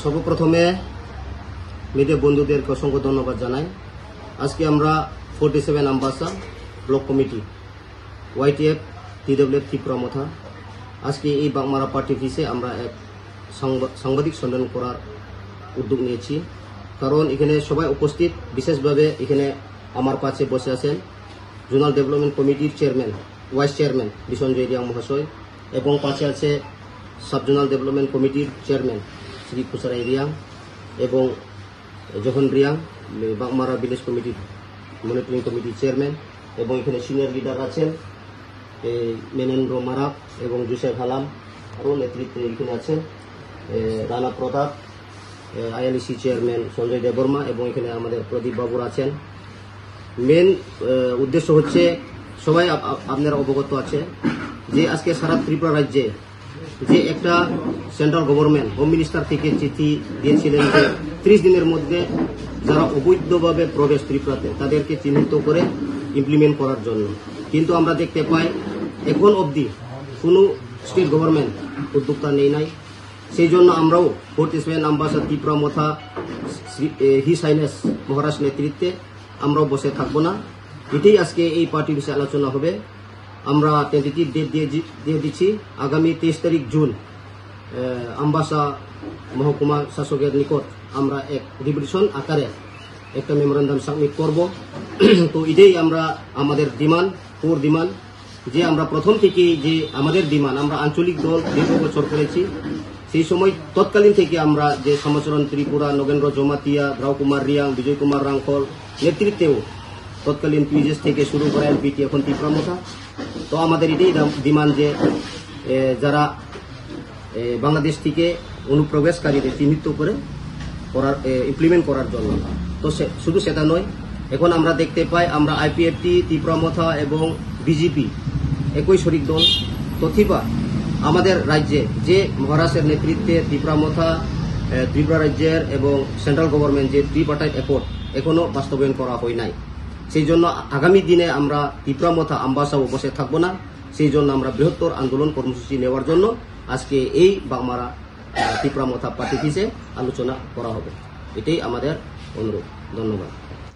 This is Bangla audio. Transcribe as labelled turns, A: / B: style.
A: সর্বপ্রথমে মিডিয়া বন্ধুদেরকে অসংখ্য ধন্যবাদ জানাই। আজকে আমরা 47 Ambassa block committee YTF TWF Tripura Motha আজকে এই বাগমারা পার্টি অফিসে আমরা এক সাংবাদিক সম্মেলন করার উদ্যোগ নিয়েছি। কারণ এখানে সবাই উপস্থিত, বিশেষভাবে এখানে আমার পাশে বসে আছেন জোনাল ডেভেলপমেন্ট কমিটির চেয়ারম্যান ভাইস চেয়ারম্যান বিসঞ্জয় রিয়াং মহাশয়, এবং পাশে আছে সাব জোনাল ডেভেলপমেন্ট কমিটির চেয়ারম্যান শ্রী খুসারাই রিয়াং এবং জহন রিয়াং, বাগমারা ভিলেজ কমিটির মনিটরিং কমিটির চেয়ারম্যান, এবং এখানে সিনিয়র লিডার আছেন মেনেন্দ্র মারাক এবং জুসেফ হালাম, আরও নেতৃত্বে এখানে আছেন রানা প্রতাপ, ILEC চেয়ারম্যান সঞ্জয় দেববর্মা, এবং এখানে আমাদের প্রদীপ বাবুর আছেন। মেন উদ্দেশ্য হচ্ছে, সবাই আপনারা অবগত আছে যে আজকে সারা ত্রিপুরা রাজ্যে যে একটা সেন্ট্রাল গভর্নমেন্ট হোম মিনিস্টার থেকে চিঠি দিয়েছিলেন যে 30 দিনের মধ্যে যারা অবৈধভাবে প্রবেশ ত্রিপুরাতে তাদেরকে চিহ্নিত করে ইমপ্লিমেন্ট করার জন্য, কিন্তু আমরা দেখতে পাই এখন অবধি কোনো স্টেট গভর্নমেন্ট উদ্যোক্তা নেই নাই। সেই জন্য আমরাও 47 আমবাসা ত্রিপুরা মথা হিজ হাইনেস মহারাজ নেতৃত্বে আমরাও বসে থাকবো না। এটাই আজকে এই পার্টির বিষয়ে আলোচনা হবে। আমরা টেন্টেটিভ ডেট দিয়ে দিচ্ছি, আগামী 23 তারিখ জুন আমবাসা মহকুমা শাসকের নিকট আমরা এক রিভিশন আকারে একটা মেমোরেন্ডাম সাবমিট করব। তো এটাই আমরা আমাদের ডিমান্ড, কোর ডিমান্ড, যে আমরা প্রথম থেকেই যে আমাদের ডিমান্ড, আমরা আঞ্চলিক দল দীর্ঘ বছর করেছি, সেই সময় তৎকালীন থেকে আমরা যে সমাচরণ ত্রিপুরা, নগেন্দ্র জমাতিয়া, দ্রাউ কুমার রিয়াং, বিজয় কুমার রাংখল নেতৃত্বেও তৎকালীন পিজেস থেকে শুরু করে LPT এখন ত্রিপুরা মথা। তো আমাদের এটাই ডিমান্ড যে যারা বাংলাদেশ থেকে অনুপ্রবেশকারীদের চিহ্নিত করে ইমপ্লিমেন্ট করার জন্য। তো শুধু সেটা নয়, এখন আমরা দেখতে পাই আমরা IPFT ত্রিপুরা মথা এবং BJP একই শরিক দল। তথিবা আমাদের রাজ্যে যে মহারাষ্ট্রের নেতৃত্বে ত্রিপুরা মথা ত্রিপুরা রাজ্যের এবং সেন্ট্রাল গভর্নমেন্ট যে ট্রিপার্টাইট অ্যাকর্ড এখনো বাস্তবায়ন করা হয় নাই। সেই জন্য আগামী দিনে আমরা ত্রিপুরা মথা আমবাসাও বসে থাকবো না। সেই জন্য আমরা বৃহত্তর আন্দোলন কর্মসূচি নেওয়ার জন্য আজকে এই বাগমারা ত্রিপুরা মথা পার্টি অফিসে আলোচনা করা হবে। এটাই আমাদের অনুরোধ। ধন্যবাদ।